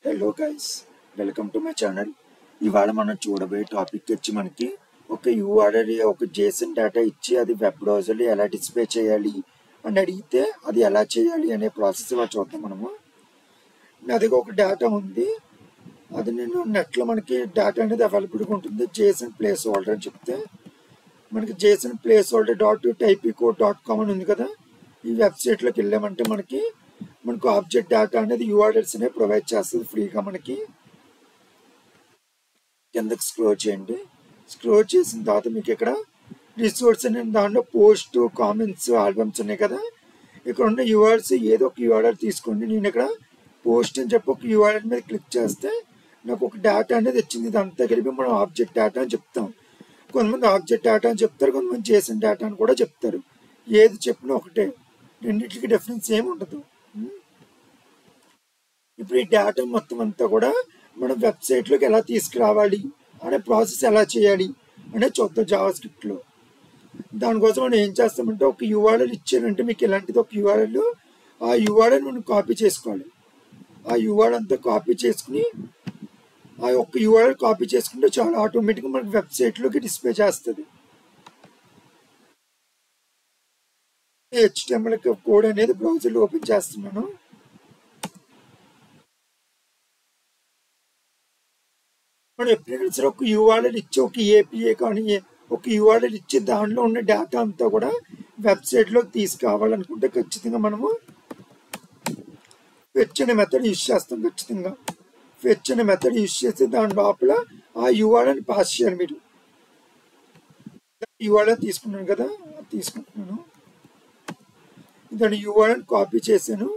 Hello guys, welcome to my channel. ఇవాళ మనం చూడబోయే టాపిక్ వచ్చి మనకి ఒక యూఆర్ఎల్ ఒక జేసన్ డేటా ఇచ్చి అది వెబ్ బ్రౌజర్లో ఎలా డిస్ప్లే చేయాలి అని అడిగితే అది ఎలా చేయాలి అనే ప్రాసెస్ ఇవాళ చూద్దాం మనము. నా దగ్గర ఒక డేటా ఉంది, అది నేను నెట్లో మనకి డేటా అనేది అవైలబుల్గా ఉంటుంది. జేసన్ ప్లేస్ హోల్డర్ అని చెప్తే మనకి జేసన్ ప్లేస్ హోల్డర్ .typico.com అని ఉంది కదా. ఈ వెబ్సైట్లోకి వెళ్ళామంటే మనకు ఆబ్జెక్ట్ డేటా అనేది యూఆర్ఎల్స్ అనేవి ప్రొవైడ్ చేస్తుంది ఫ్రీగా. మనకి కిందకి స్క్రోల్ చేయండి. స్క్రోల్ చేసిన తర్వాత మీకు ఇక్కడ రిసోర్స్ అనే దాంట్లో పోస్ట్, కామెంట్స్, ఆల్బమ్స్ ఉన్నాయి కదా. ఇక్కడ ఉన్న యూఆర్ఎల్స్ ఏదో ఒక యూఆర్ఎల్ తీసుకోండి. నేను ఇక్కడ పోస్ట్ అని చెప్పి ఒక యూఆర్ఎల్ మీద క్లిక్ చేస్తే నాకు ఒక డేటా అనేది వచ్చింది. ఇదంతా కలిపి మనం ఆబ్జెక్ట్ డేటా అని చెప్తాం. కొంతమంది ఆబ్జెక్ట్ డేటా అని చెప్తారు, కొంతమంది జేసన్ డేటా అని కూడా చెప్తారు. ఏది చెప్పినా ఒకటే, రెండింటికి డిఫరెన్స్ ఏమి ఉండదు. ఇప్పుడు ఈ డేటా మొత్తం అంతా కూడా మనం వెబ్సైట్లోకి ఎలా తీసుకురావాలి అనే ప్రాసెస్ ఎలా చేయాలి అనేది చూద్దాం జావాస్క్రిప్ట్లో. దానికోసం మనం ఏం చేస్తామంటే ఒక యూఆర్ఎల్ ఇచ్చారంటే మీకు ఇలాంటిది ఒక యూఆర్ఎల్, ఆ యూఆర్ఎల్ మనం కాపీ చేసుకోవాలి. ఆ యూఆర్ఎల్ అంతా కాపీ చేసుకుని ఆ ఒక్క యూఆర్ఎల్ కాపీ చేసుకుంటే చాలా ఆటోమేటిక్గా మనకి వెబ్సైట్లోకి డిస్ప్లే చేస్తుంది. HTML కోడ్ అనేది బ్రౌజర్లో ఓపెన్ చేస్తున్నాను. మనం ఎప్పుడైనా సరే ఒక యూఆర్ఎల్ ఇచ్చి ఒక ఏపీఏ కానీ ఒక యూఆర్ఎల్ ఇచ్చి దాంట్లో ఉన్న డేటా అంతా కూడా వెబ్సైట్లోకి తీసుకురావాలనుకుంటే ఖచ్చితంగా మనము ఫెచ్ అనే మెథడ్ యూజ్ చేస్తాం. ఖచ్చితంగా ఫెచ్ అనే మెథడ్ యూజ్ చేసి దాని లోపల ఆ యూఆర్ఎల్ పాస్ చేయాలి. మీరు యూఆర్ఎల్ తీసుకున్నాను కదా, తీసుకుంటున్నాను. దాని యూఆర్ఎల్ కాపీ చేశాను.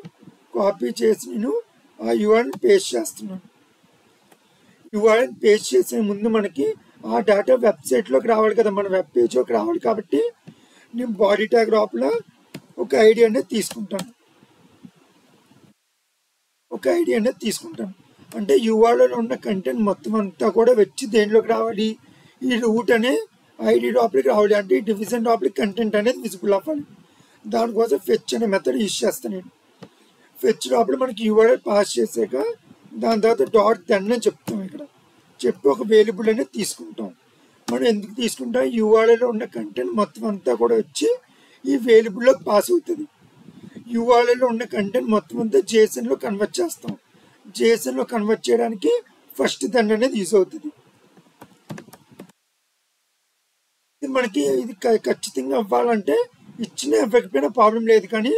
కాపీ చేసి నేను ఆ యూఆర్ఎల్ పేస్ట్ చేస్తున్నాను. యూఆర్ఎల్ పేస్ట్ చేసే ముందు మనకి ఆ డేటా వెబ్సైట్లోకి రావాలి కదా, మన వెబ్ పేజ్లోకి రావాలి. కాబట్టి నేను బాడీ ట్యాగ్ లోపల ఒక ఐడి అనేది తీసుకుంటాను. అంటే యూఆర్ఎల్ ఉన్న కంటెంట్ మొత్తం అంతా కూడా వచ్చి దేనిలోకి రావాలి, ఈ రూట్ అనే ఐడి లోపలికి రావాలి. అంటే ఈ డివిజన్ లోపలికి కంటెంట్ అనేది విజిబుల్ అవ్వాలి. దానికోసం ఫెచ్ అనే మెథడ్ యూజ్ చేస్తాను నేను. ఫెచ్ లోపల మనకి యూఆర్ఎల్ పాస్ చేసాక దాని తర్వాత .then అని చెప్తాం. ఇక్కడ చెప్పి ఒక వేరియబుల్ అనేది తీసుకుంటాం. మనం ఎందుకు తీసుకుంటాం, యూఆర్ఎల్లో ఉన్న కంటెంట్ మొత్తం అంతా కూడా వచ్చి ఈ వేరియబుల్లోకి పాస్ అవుతుంది. యూఆర్ఎల్లో ఉన్న కంటెంట్ మొత్తం అంతా జేసన్లో కన్వర్ట్ చేస్తాం. జేసన్లో కన్వర్ట్ చేయడానికి ఫస్ట్ then అనేది యూజ్ అవుతుంది. మనకి ఇది ఖచ్చితంగా అవ్వాలంటే ఇచ్చినా ఇవ్వకపోయినా ప్రాబ్లం లేదు, కానీ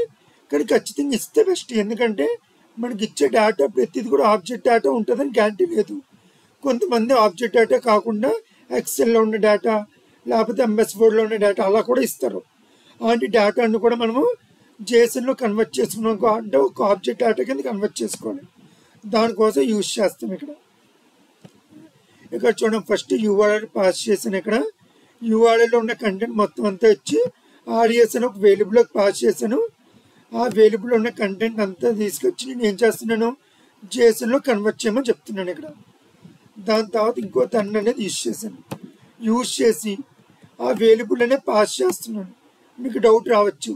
ఖచ్చితంగా ఇస్తే బెస్ట్. ఎందుకంటే మనకి ఇచ్చే డేటా ప్రతిది కూడా ఆబ్జెక్ట్ డేటా ఉంటుందని గ్యారంటీ లేదు. కొంతమంది ఆబ్జెక్ట్ డేటా కాకుండా ఎక్సెల్లో ఉన్న డేటా లేకపోతే MS Wordలో ఉన్న డేటా అలా కూడా ఇస్తారు. అలాంటి డేటాను కూడా మనము జేసన్లో కన్వర్ట్ చేసుకున్నాం అంటే ఒక ఆబ్జెక్ట్ డేటా కింద కన్వర్ట్ చేసుకోవాలి. దానికోసం యూజ్ చేస్తాం. ఇక్కడ చూడండి, ఫస్ట్ యూఆర్ఎల్ పాస్ చేసాను. ఇక్కడ యూఆర్ఎల్లో ఉన్న కంటెంట్ మొత్తం అంతా వచ్చి RES అని ఒక వేరియబుల్లోకి పాస్ చేశాను. ఆ వేరియబుల్ ఉన్న కంటెంట్ అంతా తీసుకొచ్చి నేను ఏం చేస్తున్నాను, జేసన్లో కన్వర్ట్ చేయమని చెప్తున్నాను ఇక్కడ. దాని తర్వాత ఇంకో then అనేది యూజ్ చేసి ఆ వేరియబుల్ అనేది పాస్ చేస్తున్నాను. మీకు డౌట్ రావచ్చు,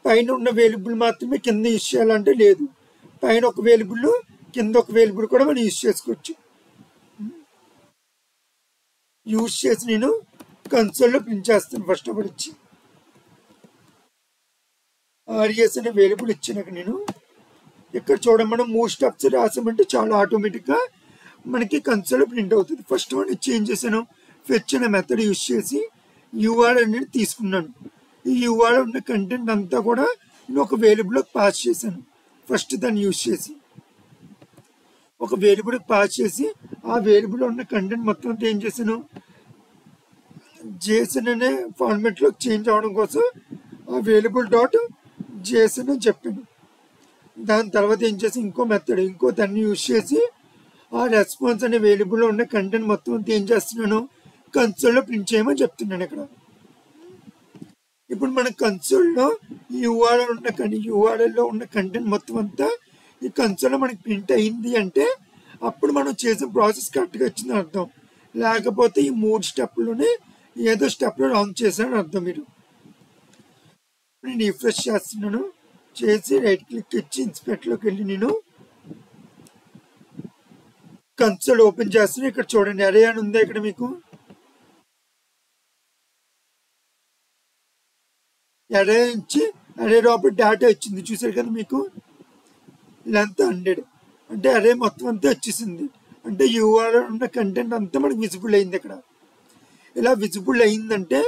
పైన ఉన్న వేరియబుల్ మాత్రమే కింద యూజ్ చేయాలంటే లేదు, పైన ఒక వేరియబుల్ కింద ఒక వేరియబుల్ కూడా మనం యూజ్ చేసుకోవచ్చు. యూజ్ చేసి నేను కన్సోల్లో ప్రింట్ చేస్తాను. ఫస్ట్ ఆఫ్ ఆల్ ఇచ్చి RES అనే వేరియబుల్ ఇచ్చినాక నేను ఇక్కడ చూడండి, మనం 3 steps రాసామంటే చాలా ఆటోమేటిక్గా మనకి కన్సోల్లో ప్రింట్ అవుతుంది. ఫస్ట్ వన్ చేంజ్ చేశాను. ఫెచ్ అనే మెథడ్ యూజ్ చేసి యూఆర్ఎల్ అనేది తీసుకున్నాను. ఈ యూఆర్ఎల్ ఉన్న కంటెంట్ అంతా కూడా నేను ఒక వేరియబుల్లోకి పాస్ చేశాను. ఫస్ట్ దాన్ని యూజ్ చేసి ఒక వేరియబుల్కి పాస్ చేసి ఆ వేరియబుల్లో ఉన్న కంటెంట్ మొత్తం అంతా ఏం చేశాను, జేసన్ అనే ఫార్మాట్లోకి చేంజ్ అవ్వడం కోసం ఆ వేరియబుల్ .json అని చెప్పాను. దాని తర్వాత ఏం చేసి ఇంకో then యూజ్ చేసి ఆ రెస్పాన్స్ అనే వేరియబుల్లో ఉన్న కంటెంట్ మొత్తం అంతా ఏం చేస్తున్నాను, కన్సోల్లో ప్రింట్ చేయమని చెప్తున్నాను. ఇక్కడ ఇప్పుడు మన కన్సోల్లో యూఆర్ఎల్లో ఉన్న కంటెంట్ మొత్తం అంతా ఈ కన్సోల్లో మనకి ప్రింట్ అయింది అంటే అప్పుడు మనం చేసిన ప్రాసెస్ కరెక్ట్గా వచ్చిందని అర్థం. లేకపోతే ఈ 3 స్టెప్లోనే ఏదో స్టెప్లో రాంగ్ చేశానని అర్థం. మీరు నేను రిఫ్రెష్ చేస్తున్నాను. చేసి రైట్ క్లిక్ ఇచ్చి ఇన్స్పెక్ట్లోకి వెళ్ళి నేను కన్సోల్ ఓపెన్ చేస్తున్నా. ఇక్కడ చూడండి అరే అని ఉందా ఇక్కడ మీకు. అరే నుంచి అరే లోపల డేటా వచ్చింది చూసారు కదా మీకు. లెంత్ 100 అంటే అరే మొత్తం అంతా వచ్చేసింది. అంటే యూఆర్ఎల్ ఉన్న కంటెంట్ అంతా మనకి విజిబుల్ అయింది ఇక్కడ. ఇలా విజిబుల్ అయిందంటే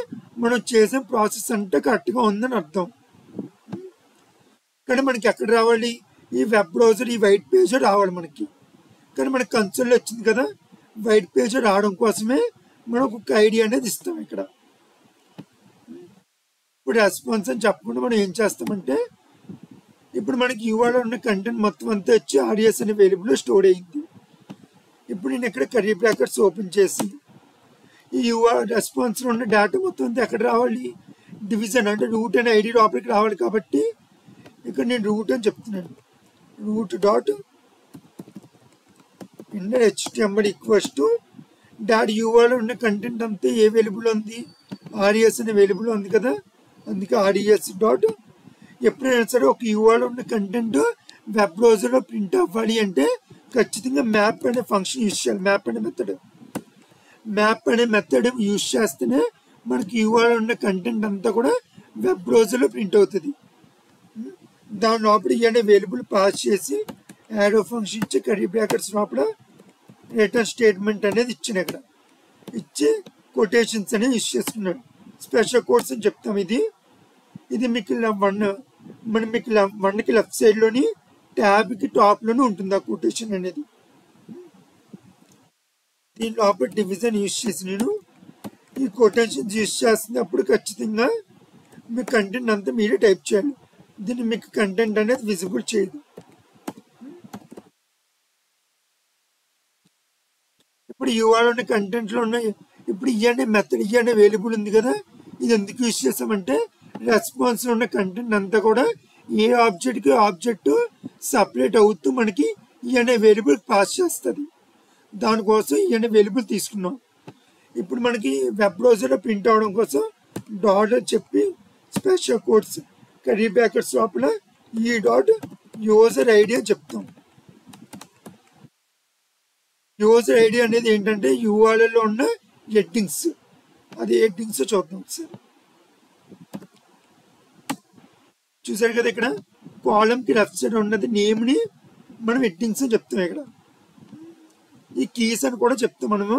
మనం చేసిన ప్రాసెస్ అంతా కరెక్ట్గా ఉందని అర్థం. కానీ మనకి ఎక్కడ రావాలి, ఈ వెబ్ బ్రౌజర్ ఈ వైట్ పేజ్ రావాలి మనకి. కానీ మనకి కన్సోల్ వచ్చింది కదా, వైట్ పేజ్ రావడం కోసమే మనం ఒక ఐడి అనేది ఇస్తాం ఇక్కడ. ఇప్పుడు రెస్పాన్స్ అని చెప్పకుండా మనం ఏం చేస్తామంటే, ఇప్పుడు మనకి యూఆర్ఎల్ ఉన్న కంటెంట్ మొత్తం అంతా వచ్చి ఆర్ఎస్ అనే వేరియబుల్ స్టోర్ అయింది. ఇప్పుడు నేను ఇక్కడ కర్లీ బ్రాకెట్స్ ఓపెన్ చేసి ఈ యూఆర్ఎల్ రెస్పాన్స్లో ఉన్న డేటా మొత్తం అంతా ఎక్కడ రావాలి, డివిజన్ అంటే రూట్ అనే ఐడి లోపలికి రావాలి. కాబట్టి ఇక్కడ నేను రూట్ అని చెప్తున్నాను. Root dot inner HTML equals to dot URL ఉన్న కంటెంట్ అంతా ఏ వేరియబుల్ ఉంది, ఆర్ఎస్ అనే వేరియబుల్ ఉంది కదా, అందుకే ఆర్ఎస్ డాట్. ఎప్పుడైనా సరే ఒక యూఆర్ఎల్ ఉన్న కంటెంట్ వెబ్ బ్రౌజర్లో ప్రింట్ అవ్వాలి అంటే ఖచ్చితంగా మ్యాప్ అనే ఫంక్షన్ యూజ్ చేయాలి. మ్యాప్ అనే మెథడ్ యూజ్ చేస్తేనే మనకి యూఆర్ఎల్ ఉన్న కంటెంట్ అంతా కూడా వెబ్ బ్రౌజర్లో ప్రింట్ అవుతుంది. దాని లోపల ఇవన్నీ వేరియబుల్ పాస్ చేసి యారో ఫంక్షన్ ఇచ్చి కర్లీ బ్రాకెట్స్ లోపల రిటర్న్ స్టేట్మెంట్ అనేది ఇచ్చిన ఇక్కడ ఇచ్చి కొటేషన్స్ అనేవి యూజ్ చేసుకున్నాడు. స్పెషల్ కోడ్స్ అని చెప్తాం. ఇది మీకు మీకు 1కి లెఫ్ట్ సైడ్లోని ట్యాబ్కి టాప్లోనే ఉంటుంది ఆ కొటేషన్ అనేది. దీని లోపల డివిజన్ యూజ్ చేసి నేను ఈ కొటేషన్స్ యూజ్ చేస్తున్నప్పుడు ఖచ్చితంగా మీ కంటెంట్ అంతా మీరే టైప్ చేయాలి. దీన్ని మీకు కంటెంట్ అనేది విజిబుల్ చేయదు. ఇప్పుడు యూఆర్ఎల్ ఉన్న కంటెంట్లో ఉన్న ఇప్పుడు ఇవన్నీ మెథడ్ ఇవన్నీ అవైలబుల్ ఉంది కదా, ఇది ఎందుకు యూజ్ చేస్తామంటే రెస్పాన్స్లో ఉన్న కంటెంట్ అంతా కూడా ఏ ఆబ్జెక్ట్కి ఆబ్జెక్ట్ సపరేట్ అవుతూ మనకి ఇవన్నీ వేరియబుల్ పాస్ చేస్తుంది. దానికోసం ఇవన్నీ వేరియబుల్ తీసుకున్నాం. ఇప్పుడు మనకి వెబ్ బ్రౌజర్లో ప్రింట్ అవడం కోసం డాట్ అని చెప్పి స్పెషల్ కోడ్స్ కర్లీ బ్రాకెట్స్ లోపల ఈ డాట్ యూజర్ ఐడి అని చెప్తాం. యూజర్ ఐడి అనేది ఏంటంటే యూఆర్ఎల్లో ఉన్న హెడ్డింగ్స్. అది హెడ్డింగ్స్ చూద్దాం సార్. చూసారు కదా ఇక్కడ కాలంకి లెఫ్ట్ సైడ్ ఉన్నది నేమ్ని మనం హెడ్డింగ్స్ అని చెప్తాం. ఇక్కడ ఈ కీస్ అని కూడా చెప్తాం. మనము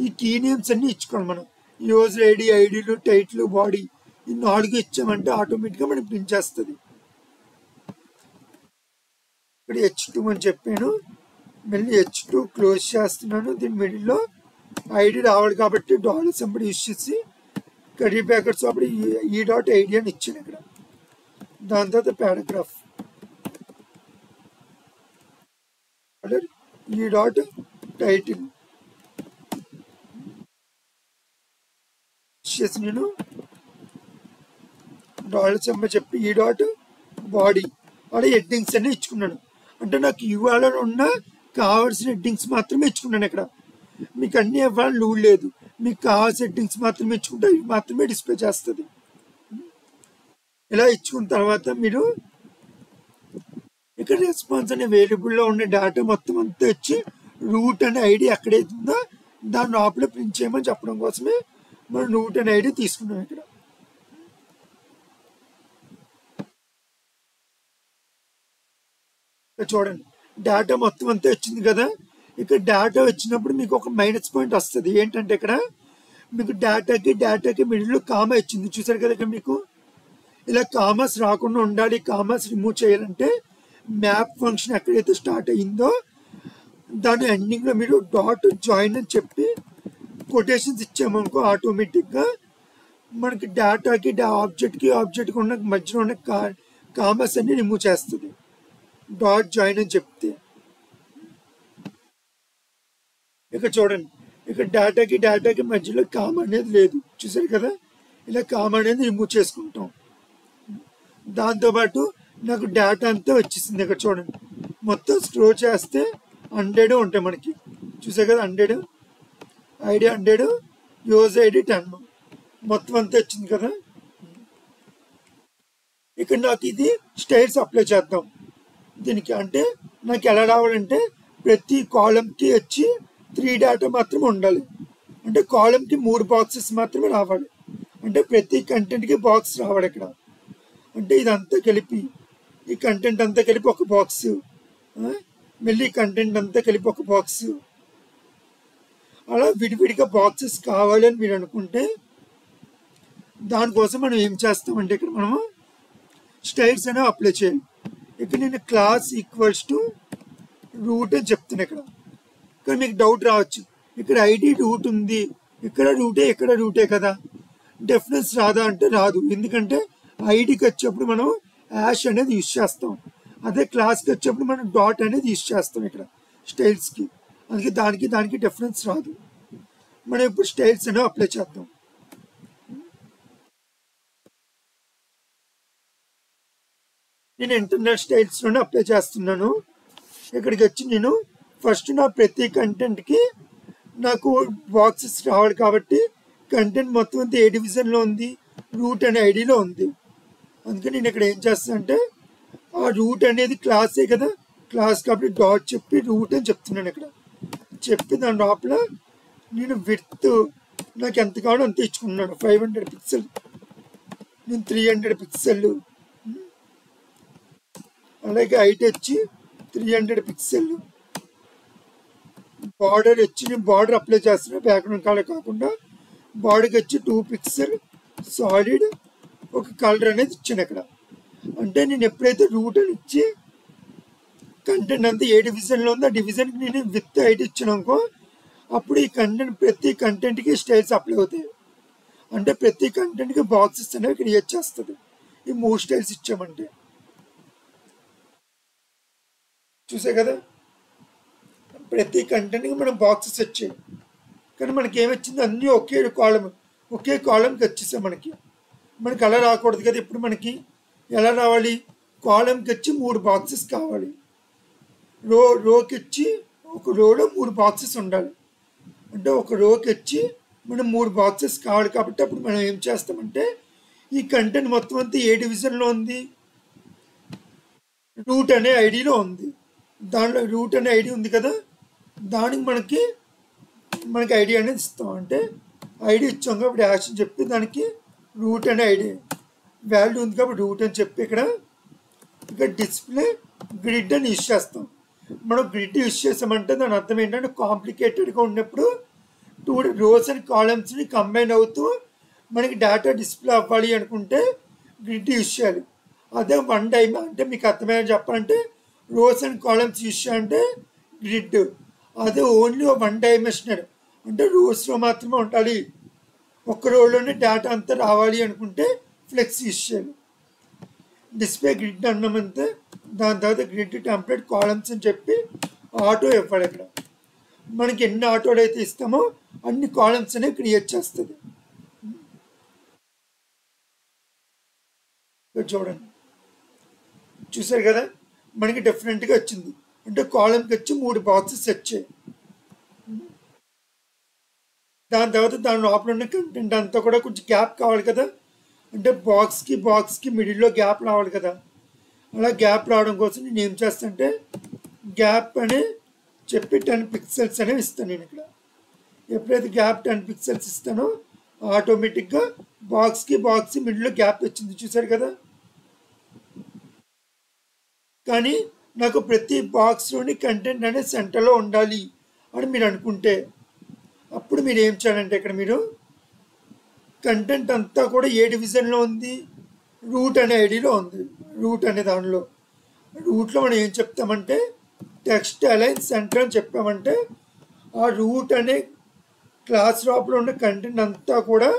ఈ కీ నేమ్స్ అన్ని ఇచ్చుకోవాలి. మనం యూజర్ ఐడి, ఐడీలు, టైటిల్, బాడీ ఈ 4 ఇచ్చామంటే ఆటోమేటిక్గా మనకి ప్రింట్ చేస్తుంది. ఇక్కడ H2 అని చెప్పాను, మళ్ళీ H2 క్లోజ్ చేస్తున్నాను. దీని మిడిల్లో ఐడి రావాలి కాబట్టి డాలర్ సింబల్ యూజ్ చేసి కర్లీ బ్రాకెట్స్ అప్పుడు ఈ డాట్ ఐడి అని ఇచ్చాను ఇక్కడ. దాని తర్వాత పారాగ్రాఫ్ ఈ డాట్ టైటిల్ చేసి నేను డాలర్ సింబల్ చెప్పి ఈ డాట్ బాడీ అలా హెడ్డింగ్స్ అన్ని ఇచ్చుకున్నాను. అంటే నాకు యూఆర్ఎల్ ఉన్న కావాల్సిన హెడ్డింగ్స్ మాత్రమే ఇచ్చుకున్నాను. ఇక్కడ మీకు అన్ని ఇవ్వాలని రూల్ లేదు. మీకు కావాల్సిన హెడ్డింగ్స్ మాత్రమే ఇచ్చుకుంటే ఇవి మాత్రమే డిస్ప్లే చేస్తుంది. ఇలా ఇచ్చుకున్న తర్వాత మీరు ఇక్కడ రెస్పాన్స్ అనే వేరియబుల్లో ఉన్న డేటా మొత్తం అంతా వచ్చి రూట్ అనే ఐడి ఎక్కడైతే ఉందో దాని లోపల ప్రింట్ చేయమని చెప్పడం కోసమే మనం రూట్ అనే ఐడి తీసుకున్నాం. ఇక్కడ చూడండి డేటా మొత్తం అంతా వచ్చింది కదా. ఇక్కడ డేటా వచ్చినప్పుడు మీకు ఒక మైనస్ పాయింట్ వస్తుంది. ఏంటంటే ఇక్కడ మీకు డేటాకి మిడిల్లో కామా ఇచ్చింది చూసారు కదా. ఇక్కడ మీకు ఇలా కామర్స్ రాకుండా ఉండాలి, కామర్స్ రిమూవ్ చేయాలంటే మ్యాప్ ఫంక్షన్ ఎక్కడైతే స్టార్ట్ అయ్యిందో దాని ఎండింగ్లో మీరు డాట్ జాయిన్ అని చెప్పి కొటేషన్స్ ఇచ్చామనుకో ఆటోమేటిక్గా మనకి డేటాకి ఆబ్జెక్ట్కి ఉన్న మధ్యలో ఉన్న కామర్స్ అన్ని రిమూవ్ చేస్తుంది డాట్ జాయిన్ అని చెప్తే. ఇక్కడ చూడండి ఇక్కడ డేటాకి మధ్యలో కామ అనేది లేదు చూసారు కదా. ఇలా కామ అనేది రిమూవ్ చేసుకుంటాం. దాంతోపాటు నాకు డేటా అంతా వచ్చేసింది. ఇక్కడ చూడండి మొత్తం స్క్రోల్ చేస్తే 100 ఉంటాయి మనకి చూసారు కదా. 100 ఐడి 100 యూజర్ ఐడి 10 మొత్తం అంతా వచ్చింది కదా. ఇక్కడ నాకు ఇది స్టైల్స్ అప్లై చేద్దాం దీనికి. అంటే నాకు ఎలా రావాలంటే ప్రతి కాలంకి వచ్చి 3 డేటా మాత్రమే ఉండాలి. అంటే కాలంకి 3 బాక్సెస్ మాత్రమే రావాలి. అంటే ప్రతి కంటెంట్కి బాక్స్ రావాలి ఇక్కడ. అంటే ఇదంతా కలిపి ఈ కంటెంట్ అంతా కలిపి ఒక బాక్స్, మళ్ళీ కంటెంట్ అంతా కలిపి ఒక బాక్స్, అలా విడివిడిగా బాక్సెస్ కావాలి అని మీరు అనుకుంటే దానికోసం మనం ఏం చేస్తామంటే ఇక్కడ మనము స్టైల్స్ అనేవి అప్లై చేయాలి. ఇక్కడ నేను క్లాస్ ఈక్వల్స్ టు రూట్ అని చెప్తాను. ఇక్కడ మీకు డౌట్ రావచ్చు, ఇక్కడ ఐడి రూట్ ఉంది, ఇక్కడ రూటే కదా, డిఫరెన్స్ రాదా అంటే రాదు. ఎందుకంటే ఐడికి వచ్చేప్పుడు మనం యాష్ అనేది యూజ్ చేస్తాం, అదే క్లాస్కి వచ్చేప్పుడు మనం డాట్ అనేది యూజ్ చేస్తాం ఇక్కడ స్టైల్స్కి. అందుకే దానికి డిఫరెన్స్ రాదు. మనం ఇప్పుడు స్టైల్స్ అనేవి అప్లై చేద్దాం. నేను ఇంటర్నల్ స్టైల్స్లోనే అప్లై చేస్తున్నాను. ఇక్కడికి వచ్చి నేను ఫస్ట్ నా ప్రతి కంటెంట్కి నాకు బాక్సెస్ రావాలి కాబట్టి కంటెంట్ మొత్తం అంతా ఏ డివిజన్లో ఉంది, రూట్ అనే ఐడిలో ఉంది. అందుకని నేను ఇక్కడ ఏం చేస్తాను అంటే ఆ రూట్ అనేది క్లాసే కదా, క్లాస్ కాబట్టి డాట్ చెప్పి రూట్ అని చెప్తున్నాను. ఇక్కడ చెప్పి దాని లోపల నేను విడ్త్ నాకు ఎంత కావాలో అంత ఇచ్చుకున్నాను. 500 పిక్సెల్, నేను 300 పిక్సెల్, అలాగే హైట్ వచ్చి 300 పిక్సెల్, బార్డర్ వచ్చి నేను బార్డర్ అప్లై చేస్తున్నాను బ్యాక్గ్రౌండ్ కలర్ కాకుండా. బార్డర్కి వచ్చి 2 పిక్సెల్ సాలిడ్ ఒక కలర్ అనేది ఇచ్చాను ఇక్కడ. అంటే నేను ఎప్పుడైతే రూట్ అని ఇచ్చి కంటెంట్ అంతా ఏ డివిజన్లో ఉందో ఆ డివిజన్కి నేను విత్ ఐడి ఇచ్చానుకో, అప్పుడు ఈ కంటెంట్ ప్రతి కంటెంట్కి స్టైల్స్ అప్లై అవుతాయి. అంటే ప్రతి కంటెంట్కి బాక్సెస్ అనేవి క్రియేట్ చేస్తుంది ఈ 3 స్టైల్స్ ఇచ్చామంటే. చూసే కదా, ప్రతి కంటెంట్కి మనం బాక్సెస్ వచ్చాయి, కానీ మనకి ఏమొచ్చింది అన్నీ ఒకే కాలంకి వచ్చేసాయి. మనకి అలా రాకూడదు కదా. ఇప్పుడు మనకి ఎలా రావాలి, కాలంకి వచ్చి 3 బాక్సెస్ కావాలి, రోకి వచ్చి ఒక రోలో 3 బాక్సెస్ ఉండాలి. అంటే ఒక రోకి వచ్చి మనం 3 బాక్సెస్ కావాలి కాబట్టి అప్పుడు మనం ఏం చేస్తామంటే ఈ కంటెంట్ మొత్తం అంతా ఏ డివిజన్లో ఉంది, రూట్ అనే ఐడిలో ఉంది. దానిలో రూట్ అనే ఐడి ఉంది కదా, దానికి మనకి ఐడి అనేది ఇస్తాం. అంటే ఐడి ఇచ్చాం కాబట్టి యాష్ అని చెప్పి దానికి రూట్ అనే ఐడి వాల్యూ ఉంది కాబట్టి రూట్ అని చెప్పి ఇక్కడ డిస్ప్లే గ్రిడ్ అని యూజ్ చేస్తాం. మనం గ్రిడ్ యూజ్ చేసామంటే దాని అర్థం ఏంటంటే కాంప్లికేటెడ్గా ఉన్నప్పుడు 2 రోస్ అండ్ కాలమ్స్ని కంబైన్ అవుతూ మనకి డేటా డిస్ప్లే అవ్వాలి అనుకుంటే గ్రిడ్ యూజ్ చేయాలి. అదే 1 డైమెన్షన్ అంటే మీకు అర్థమయ్యేది చెప్పాలంటే రోస్ అండ్ కాలమ్స్ యూజ్ చేయాలంటే గ్రిడ్. అదే ఓన్లీ 1 డైమెన్షనల్ అంటే రోస్లో మాత్రమే ఉండాలి, ఒక్క రోలోనే డేటా అంతా రావాలి అనుకుంటే ఫ్లెక్స్ యూజ్ చేయాలి. డిస్ప్లే గ్రిడ్ అన్నామంతే. దాని తర్వాత గ్రిడ్ టెంప్లెట్ కాలమ్స్ అని చెప్పి ఆటో ఇవ్వాలి. ఇక్కడ మనకి ఎన్ని ఆటోలు అయితే ఇస్తామో అన్ని కాలమ్స్ అనేవి క్రియేట్ చేస్తుంది. చూడండి, చూసారు కదా, మనకి డిఫరెంట్గా వచ్చింది. అంటే కాలంకి వచ్చి 3 బాక్సెస్ వచ్చాయి. దాని తర్వాత దాని లోపల ఉన్న కంటెంట్ అంతా కూడా కొంచెం గ్యాప్ కావాలి కదా, అంటే బాక్స్కి మిడిల్లో గ్యాప్ రావాలి కదా. అలా గ్యాప్ రావడం కోసం నేను ఏం చేస్తానంటే గ్యాప్ అని చెప్పి 10 పిక్సెల్స్ అనేవి ఇస్తాను నేను ఇక్కడ. ఎప్పుడైతే గ్యాప్ 10 పిక్సెల్స్ ఇస్తానో ఆటోమేటిక్గా బాక్స్కి మిడిల్లో గ్యాప్ వచ్చింది. చూసారు కదా. కానీ నాకు ప్రతి బాక్స్లోని కంటెంట్ అనేది సెంటర్లో ఉండాలి అని మీరు అనుకుంటే అప్పుడు మీరు ఏం చేయాలంటే ఇక్కడ మీరు కంటెంట్ అంతా కూడా ఏ డివిజన్లో ఉంది, రూట్ అనే ఐడిలో ఉంది. రూట్ అనే దానిలో రూట్లో మనం ఏం చెప్తామంటే టెక్స్ట్ అలైన్ సెంటర్ అని చెప్పామంటే ఆ రూట్ అనే క్లాస్ లోపల ఉన్న కంటెంట్ అంతా కూడా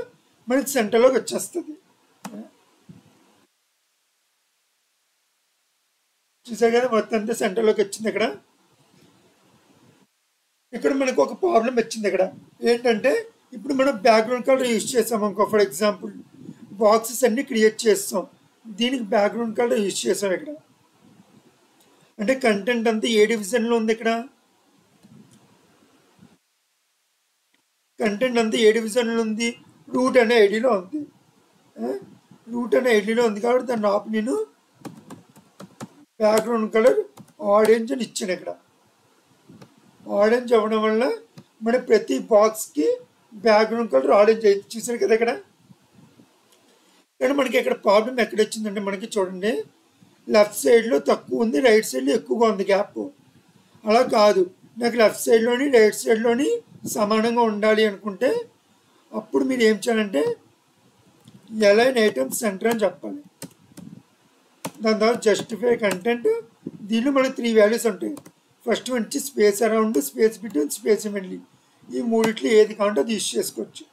మనకి సెంటర్లోకి వచ్చేస్తుంది. చూసా కదా, మొత్తం అంతా సెంటర్లోకి వచ్చింది. ఇక్కడ మనకు ఒక ప్రాబ్లం వచ్చింది. ఇక్కడ ఏంటంటే ఇప్పుడు మనం బ్యాక్గ్రౌండ్ కలర్ యూజ్ చేసాం అనుకో, ఫర్ ఎగ్జాంపుల్ బాక్సెస్ అన్ని క్రియేట్ చేస్తాం, దీనికి బ్యాక్గ్రౌండ్ కలర్ యూజ్ చేసాం. ఇక్కడ అంటే కంటెంట్ అంతా ఏ డివిజన్లో ఉంది, ఇక్కడ కంటెంట్ అంతా ఏ డివిజన్లో ఉంది, రూట్ అనే ఐడిలో ఉంది. రూట్ అనే ఐడిలో ఉంది కాబట్టి దాన్ని ఆపి నేను బ్యాక్గ్రౌండ్ కలర్ ఆరెంజ్ అని ఇచ్చాను. ఇక్కడ ఆరెంజ్ అవ్వడం వల్ల మన ప్రతి బాక్స్కి బ్యాక్గ్రౌండ్ కలర్ ఆరెంజ్ అయింది. చూసారు కదా ఇక్కడ. కానీ మనకి ఇక్కడ ప్రాబ్లం ఎక్కడ వచ్చిందంటే మనకి చూడండి, లెఫ్ట్ సైడ్లో తక్కువ ఉంది, రైట్ సైడ్లో ఎక్కువగా ఉంది గ్యాప్. అలా కాదు, నాకు లెఫ్ట్ సైడ్లోని రైట్ సైడ్లోని సమానంగా ఉండాలి అనుకుంటే అప్పుడు మీరు ఏం చేయాలంటే అలైన్ ఐటమ్స్ సెంటర్ అని చెప్పాలి. దాని తర్వాత జస్టిఫై కంటెంట్. దీనిలో మనకి 3 వాల్యూస్ ఉంటాయి. ఫస్ట్ వచ్చి space around, space between, space evenly. ఈ మూడిట్లో ఏది కావాలంటే అది యూజ్ చేసుకోవచ్చు.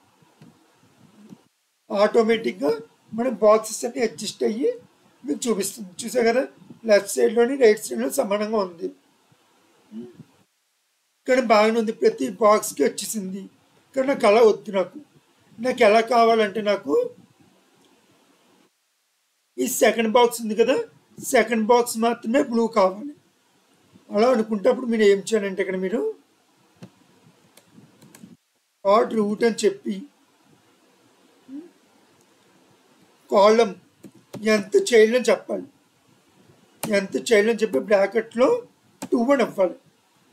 ఆటోమేటిక్గా మన బాక్సెస్ అన్ని అడ్జస్ట్ అయ్యి మీకు చూపిస్తుంది. చూసా కదా, లెఫ్ట్ సైడ్లోని రైట్ సైడ్లో సమానంగా ఉంది. కానీ బాగానే ఉంది, ప్రతి బాక్స్కి వచ్చేసింది. కానీ నాకు అలా వద్దు. నాకు ఎలా కావాలంటే నాకు ఈ సెకండ్ బాక్స్ ఉంది కదా, సెకండ్ బాక్స్ మాత్రమే బ్లూ కావాలి. అలా అనుకుంటే అప్పుడు మీరు ఏం చేయాలంటే ఇక్కడ మీరు డాట్ రూట్ అని చెప్పి కాలం ఎంత చైల్డ్ అని చెప్పాలి. ఎంత చైల్డ్ అని చెప్పి బ్రాకెట్లో 2 అని ఇవ్వాలి.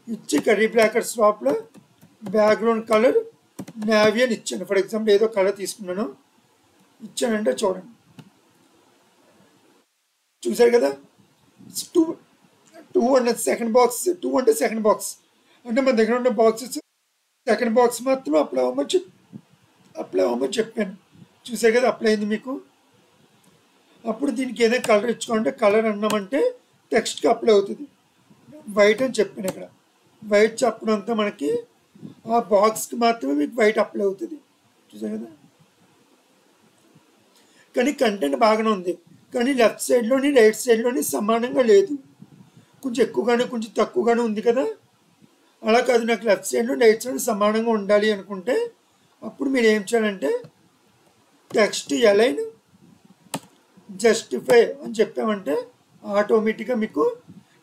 ఇచ్చి కర్రీ బ్రాకెట్స్ లోపల బ్యాక్గ్రౌండ్ కలర్ నేవీ అని ఇచ్చాను. ఫర్ ఎగ్జాంపుల్ ఏదో కలర్ తీసుకున్నాను, ఇచ్చానంటే చూడండి. చూసారు కదా, 2 అంటే సెకండ్ బాక్స్, 2 అంటే సెకండ్ బాక్స్ అంటే మన దగ్గర ఉన్న బాక్సెస్ సెకండ్ బాక్స్ మాత్రం అప్లై అవ్వమని చెప్పాను. చూసారు కదా, అప్లై అయింది మీకు. అప్పుడు దీనికి ఏదైనా కలర్ ఇచ్చుకోవాలంటే కలర్ అన్నామంటే టెక్స్ట్కి అప్లై అవుతుంది. వైట్ అని చెప్పాను ఇక్కడ. వైట్ చెప్పడంతో మనకి ఆ బాక్స్కి మాత్రమే మీకు వైట్ అప్లై అవుతుంది. చూసారు కదా. కానీ కంటెంట్ బాగానే ఉంది, కానీ లెఫ్ట్ సైడ్లోని రైట్ సైడ్లోని సమానంగా లేదు. కొంచెం ఎక్కువగానే కొంచెం తక్కువగానే ఉంది కదా. అలా కాదు, నాకు లెఫ్ట్ సైడ్లో రైట్ సైడ్ సమానంగా ఉండాలి అనుకుంటే అప్పుడు మీరు ఏం చేయాలంటే టెక్స్ట్ అలైన్ జస్టిఫై అని చెప్పామంటే ఆటోమేటిక్గా మీకు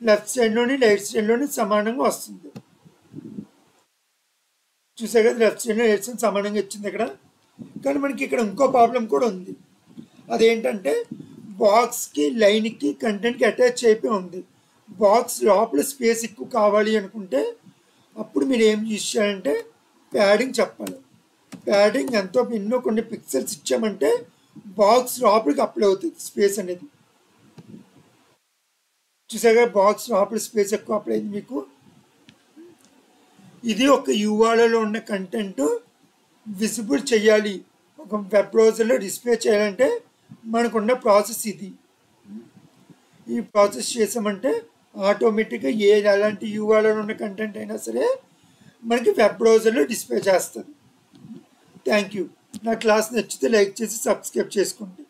లెఫ్ట్ సైడ్లోని రైట్ సైడ్లోని సమానంగా వస్తుంది. చూసా కదా, లెఫ్ట్ సైడ్లో రైట్ సైడ్ సమానంగా ఇచ్చింది ఇక్కడ. కానీ మనకి ఇక్కడ ఇంకో ప్రాబ్లం కూడా ఉంది. అదేంటంటే బాక్స్కి లైన్కి కంటెంట్కి అటాచ్ అయిపోయి ఉంది. బాక్స్ లోపల స్పేస్ ఎక్కువ కావాలి అనుకుంటే అప్పుడు మీరు ఏం యూజ్ చేయాలంటే ప్యాడింగ్ చెప్పాలి. ప్యాడింగ్ ఎంతో ఎన్నో కొన్ని పిక్సెల్స్ ఇచ్చామంటే బాక్స్ లోపలికి అప్లై అవుతుంది స్పేస్ అనేది. చూసాగా, బాక్స్ లోపల స్పేస్ ఎక్కువ అప్లై అయింది మీకు. ఇది ఒక యూఆర్ఎల్లో ఉన్న కంటెంట్ విజిబుల్ చేయాలి, ఒక వెబ్ బ్రౌజర్లో డిస్ప్లే చేయాలంటే మనకున్న ప్రాసెస్ ఇది. ఈ ప్రాసెస్ చేసామంటే ఆటోమేటిక్గా ఎలాంటి యూఆర్ఎల్లో ఉన్న కంటెంట్ అయినా సరే మనకి వెబ్ బ్రౌజర్లో డిస్ప్లే చేస్తుంది. Thank you. నా క్లాస్ నచ్చితే లైక్ చేసి సబ్స్క్రైబ్ చేసుకోండి.